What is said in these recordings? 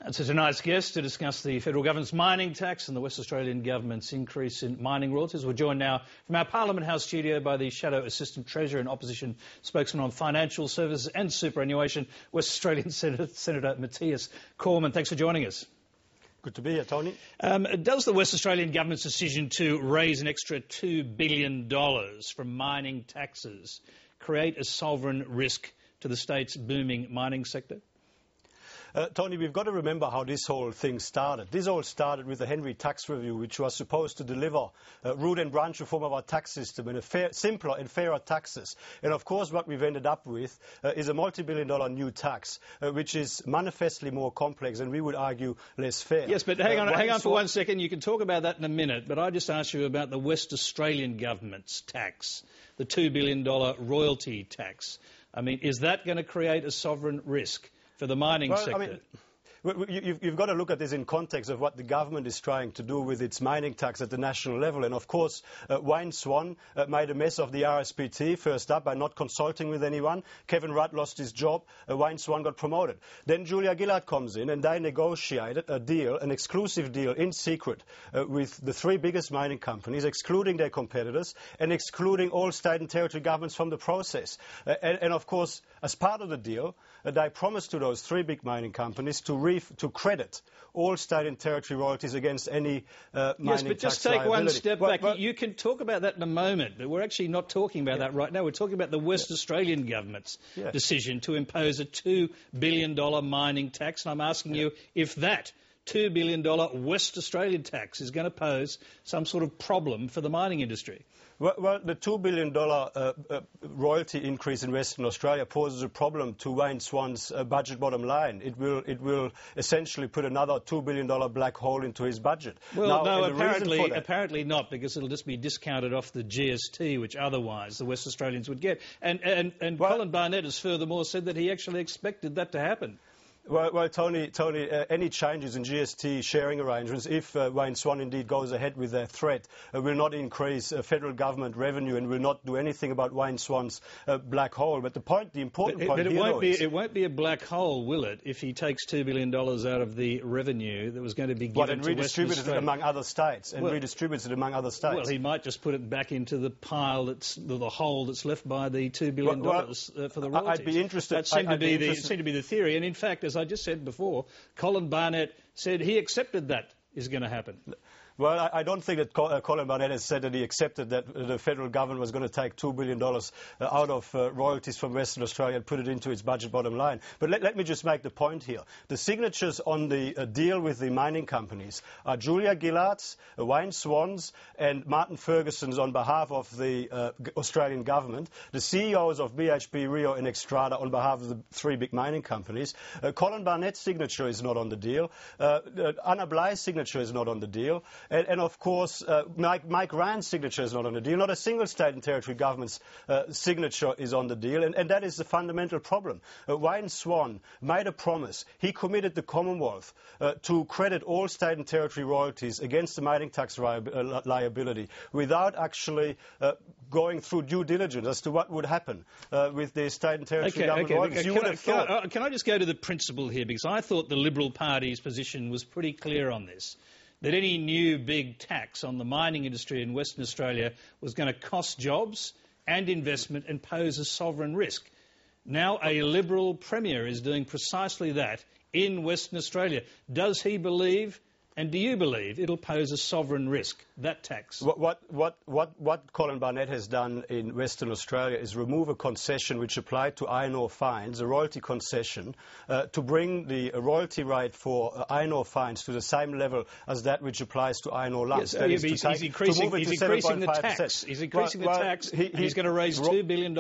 And so tonight's guest to discuss the federal government's mining tax and the West Australian government's increase in mining royalties. We're joined now from our Parliament House studio by the Shadow Assistant Treasurer and Opposition Spokesman on Financial Services and Superannuation, West Australian Senator Mathias Cormann. Thanks for joining us. Good to be here, Tony. Does the West Australian government's decision to raise an extra $2 billion from mining taxes create a sovereign risk to the state's booming mining sector? Tony, we've got to remember how this whole thing started. This all started with the Henry Tax Review, which was supposed to deliver root and branch reform of our tax system and simpler and fairer taxes. And of course, what we've ended up with is a multi-billion-dollar new tax, which is manifestly more complex and we would argue less fair. Yes, but hang on for 1 second. You can talk about that in a minute, but I just asked you about the West Australian government's tax, the $2 billion royalty tax. I mean, is that going to create a sovereign risk for the mining sector? I mean, you've got to look at this in context of what the government is trying to do with its mining tax at the national level. And of course, Wayne Swan made a mess of the RSPT first up by not consulting with anyone. Kevin Rudd lost his job. Wayne Swan got promoted. Then Julia Gillard comes in and they negotiated a deal, an exclusive deal in secret with the three biggest mining companies, excluding their competitors and excluding all state and territory governments from the process. And of course, as part of the deal, they promised to those three big mining companies to credit all state and territory royalties against any mining tax liability. Yes, but just take one step back. You can talk about that in a moment, but we're actually not talking about that right now. We're talking about the West Australian government's decision to impose a $2 billion mining tax, and I'm asking you if that $2 billion West Australian tax is going to pose some sort of problem for the mining industry. Well, the $2 billion royalty increase in Western Australia poses a problem to Wayne Swan's budget bottom line. It will essentially put another $2 billion black hole into his budget. Well, no, apparently not, because it'll just be discounted off the GST, which otherwise the West Australians would get. And Colin Barnett has furthermore said that he actually expected that to happen. Well, Tony, any changes in GST sharing arrangements, if Wayne Swan indeed goes ahead with their threat, will not increase federal government revenue and will not do anything about Wayne Swan's black hole. But the important point here it won't be a black hole, will it, if he takes $2 billion out of the revenue that was going to be given and redistributes it among other states, redistributes it among other states? Well, he might just put it back into the pile the hole that's left by the $2 billion for the royalties. I'd be interested. That seemed to be the theory, and in fact, as I just said before, Colin Barnett said he accepted that is going to happen. Well, I don't think that Colin Barnett has said that he accepted that the federal government was going to take $2 billion out of royalties from Western Australia and put it into its budget bottom line. But let me just make the point here. The signatures on the deal with the mining companies are Julia Gillard's, Wayne Swan's and Martin Ferguson's on behalf of the Australian government, the CEOs of BHP, Rio and Xstrata on behalf of the three big mining companies. Colin Barnett's signature is not on the deal. Anna Bly's signature is not on the deal. And of course, Mike Rand's signature is not on the deal. Not a single state and territory government's signature is on the deal. And that is the fundamental problem. Wayne Swan made a promise. He committed the Commonwealth to credit all state and territory royalties against the mining tax liability without actually going through due diligence as to what would happen with the state and territory government royalties. Can I just go to the principle here? Because I thought the Liberal Party's position was pretty clear on this, that any new big tax on the mining industry in Western Australia was going to cost jobs and investment and pose a sovereign risk. Now a Liberal Premier is doing precisely that in Western Australia. Does he believe, and do you believe, it'll pose a sovereign risk, that tax? What Colin Barnett has done in Western Australia is remove a concession which applied to iron ore fines, a royalty concession, to bring the royalty rate for iron ore fines to the same level as that which applies to iron ore lumps. Yes, he's increasing the tax. He's increasing the tax, and he's going to raise $2 billion.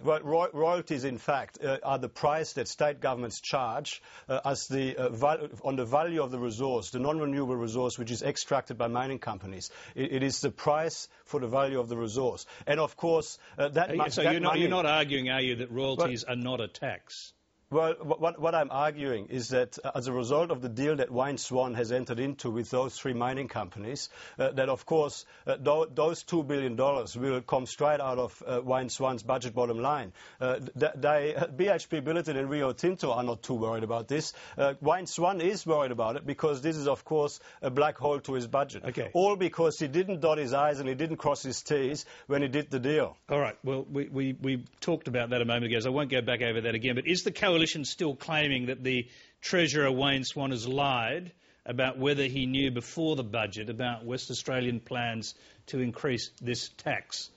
Well, royalties, in fact, are the price that state governments charge as on the value of the resource, the non-renewable resource which is extracted by mining companies. It is the price for the value of the resource. And of course, you're not arguing, are you, that royalties are not a tax? Well, what I'm arguing is that as a result of the deal that Wayne Swan has entered into with those three mining companies, that of course those $2 billion will come straight out of Wayne Swan's budget bottom line. BHP Billiton and Rio Tinto are not too worried about this. Wayne Swan is worried about it because this is of course a black hole to his budget. Okay. All because he didn't dot his I's and he didn't cross his T's when he did the deal. All right, well, we talked about that a moment ago, so I won't go back over that again, but is the coalition still claiming that the Treasurer Wayne Swan has lied about whether he knew before the budget about West Australian plans to increase this tax?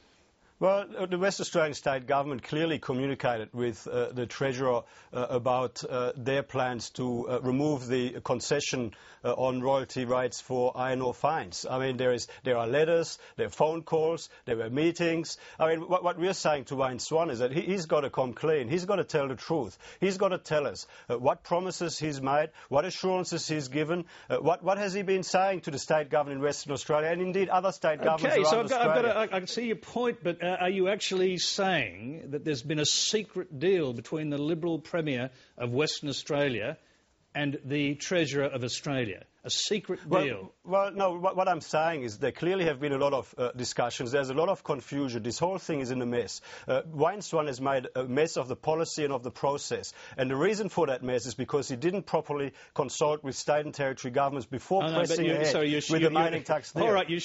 Well, the West Australian state government clearly communicated with the Treasurer about their plans to remove the concession on royalty rates for iron ore fines. I mean, there are letters, there are phone calls, there were meetings. I mean, what we're saying to Wayne Swan is that he's got to come clean. He's got to tell the truth. He's got to tell us what promises he's made, what assurances he's given, what has he been saying to the state government in Western Australia and indeed other state governments around Australia. I can see your point, but are you actually saying that there's been a secret deal between the Liberal Premier of Western Australia and the Treasurer of Australia? A secret deal? Well, no, what I'm saying is there clearly have been a lot of discussions. There's a lot of confusion. This whole thing is in a mess. Wayne Swan has made a mess of the policy and of the process. And the reason for that mess is because he didn't properly consult with state and territory governments before pressing ahead with the mining tax deal. All right, you're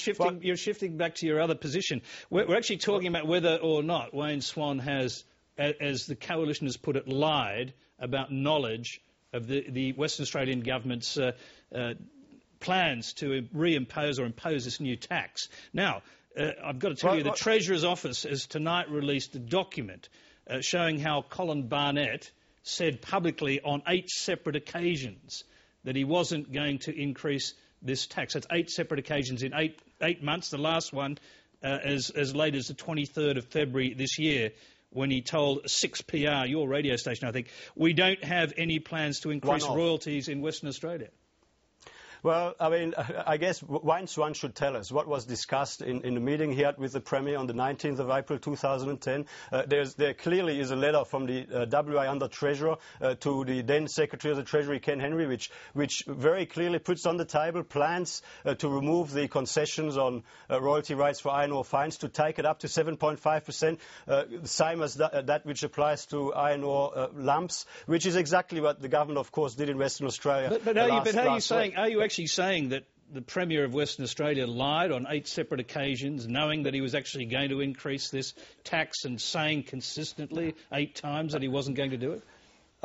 shifting back to your other position. We're actually talking about whether or not Wayne Swan has, as the coalition has put it, lied about knowledge of the Western Australian government's plans to reimpose or impose this new tax. Now, I've got to tell you, the Treasurer's Office has tonight released a document showing how Colin Barnett said publicly on 8 separate occasions that he wasn't going to increase this tax. That's 8 separate occasions in eight months, the last one as late as the 23rd of February this year, when he told 6PR, your radio station, I think, we don't have any plans to increase royalties in Western Australia. Well, I mean, I guess Wayne Swan should tell us what was discussed in the meeting he had with the Premier on the 19th of April 2010. There clearly is a letter from the WA under Treasurer to the then Secretary of the Treasury, Ken Henry, which very clearly puts on the table plans to remove the concessions on royalty rates for iron ore fines, to take it up to 7.5%, same as that which applies to iron ore lumps, which is exactly what the government, of course, did in Western Australia. Are you actually saying that the Premier of Western Australia lied on 8 separate occasions, knowing that he was actually going to increase this tax and saying consistently 8 times that he wasn't going to do it?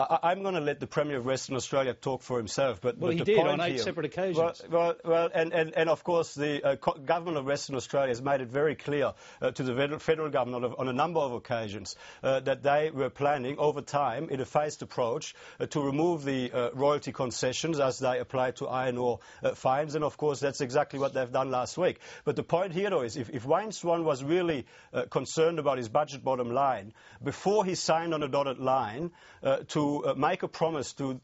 I'm going to let the Premier of Western Australia talk for himself. But he did on 8 separate occasions. And of course the government of Western Australia has made it very clear to the federal government on a number of occasions that they were planning over time in a phased approach to remove the royalty concessions as they apply to iron ore fines. And of course that's exactly what they've done last week. But the point here though is if Wayne Swan was really concerned about his budget bottom line, before he signed on a dotted line to make a promise to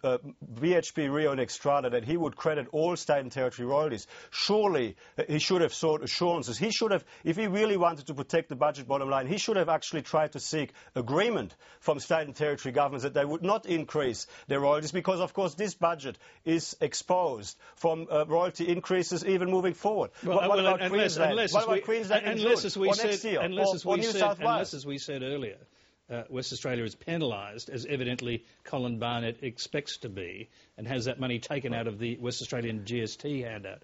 BHP, Rio and Xstrata that he would credit all state and territory royalties, surely he should have sought assurances. He should have, if he really wanted to protect the budget bottom line, he should have actually tried to seek agreement from state and territory governments that they would not increase their royalties, because of course this budget is exposed from royalty increases even moving forward. What about Queensland? What about Queensland in June or next year or New South Wales? As we said earlier, West Australia is penalised, as evidently Colin Barnett expects to be, and has that money taken out of the West Australian GST handout.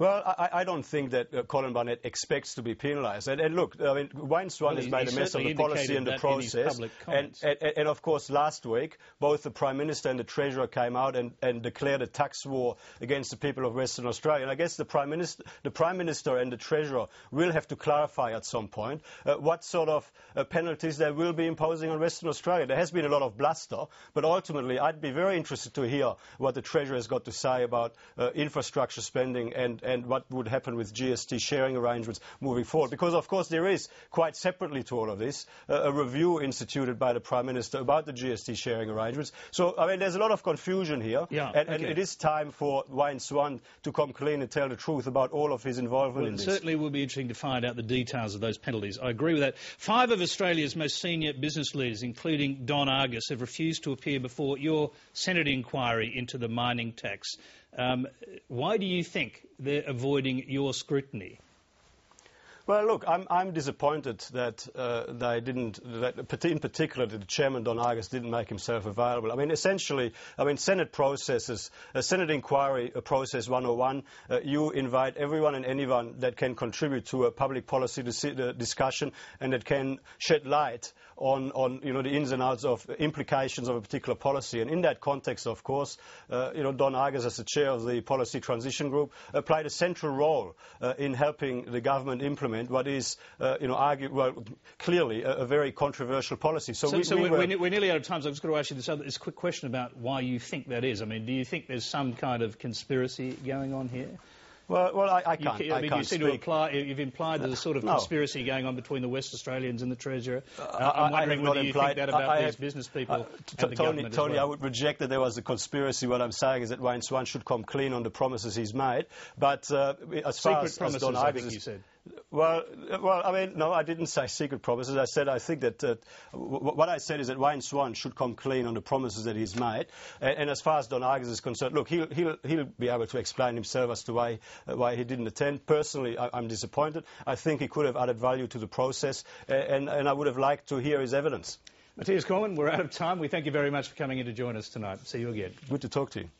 Well, I don't think that Colin Barnett expects to be penalised. And look, I mean, Wayne Swan has made a mess of the policy and the process. And of course, last week, both the Prime Minister and the Treasurer came out and declared a tax war against the people of Western Australia. And I guess the Prime Minister and the Treasurer will have to clarify at some point what sort of penalties they will be imposing on Western Australia. There has been a lot of bluster, but ultimately I'd be very interested to hear what the Treasurer has got to say about infrastructure spending and and what would happen with GST sharing arrangements moving forward. Because, of course, there is, quite separately to all of this, a review instituted by the Prime Minister about the GST sharing arrangements. So, I mean, there's a lot of confusion here, and it is time for Wayne Swan to come clean and tell the truth about all of his involvement in this. It certainly will be interesting to find out the details of those penalties. I agree with that. 5 of Australia's most senior business leaders, including Don Argus, have refused to appear before your Senate inquiry into the mining tax. Why do you think they're avoiding your scrutiny? Well, look, I'm disappointed that they didn't, in particular, that the chairman, Don Argus, didn't make himself available. I mean, essentially, Senate processes, Senate inquiry process 101, you invite everyone and anyone that can contribute to a public policy discussion and that can shed light on the ins and outs of implications of a particular policy. And in that context, of course, Don Argus, as the chair of the Policy Transition Group, played a central role in helping the government implement what is, clearly a very controversial policy. We're nearly out of time, so I've just got to ask you this quick question about why you think that is. I mean, do you think there's some kind of conspiracy going on here? Well, I can't. You seem to imply, you've implied there's a sort of conspiracy going on between the West Australians and the Treasurer. I'm wondering whether you think that about these business people and the government as well. Tony, I would reject that there was a conspiracy. What I'm saying is that Wayne Swan should come clean on the promises he's made. But as far as Don Argus, I think you said. Well, I mean, no, I didn't say secret promises. I said I think that what I said is that Wayne Swan should come clean on the promises that he's made. And as far as Don Argus is concerned, look, he'll be able to explain himself as to why he didn't attend. Personally, I'm disappointed. I think he could have added value to the process, and I would have liked to hear his evidence. Mathias Cormann, we're out of time. We thank you very much for coming in to join us tonight. See you again. Good to talk to you.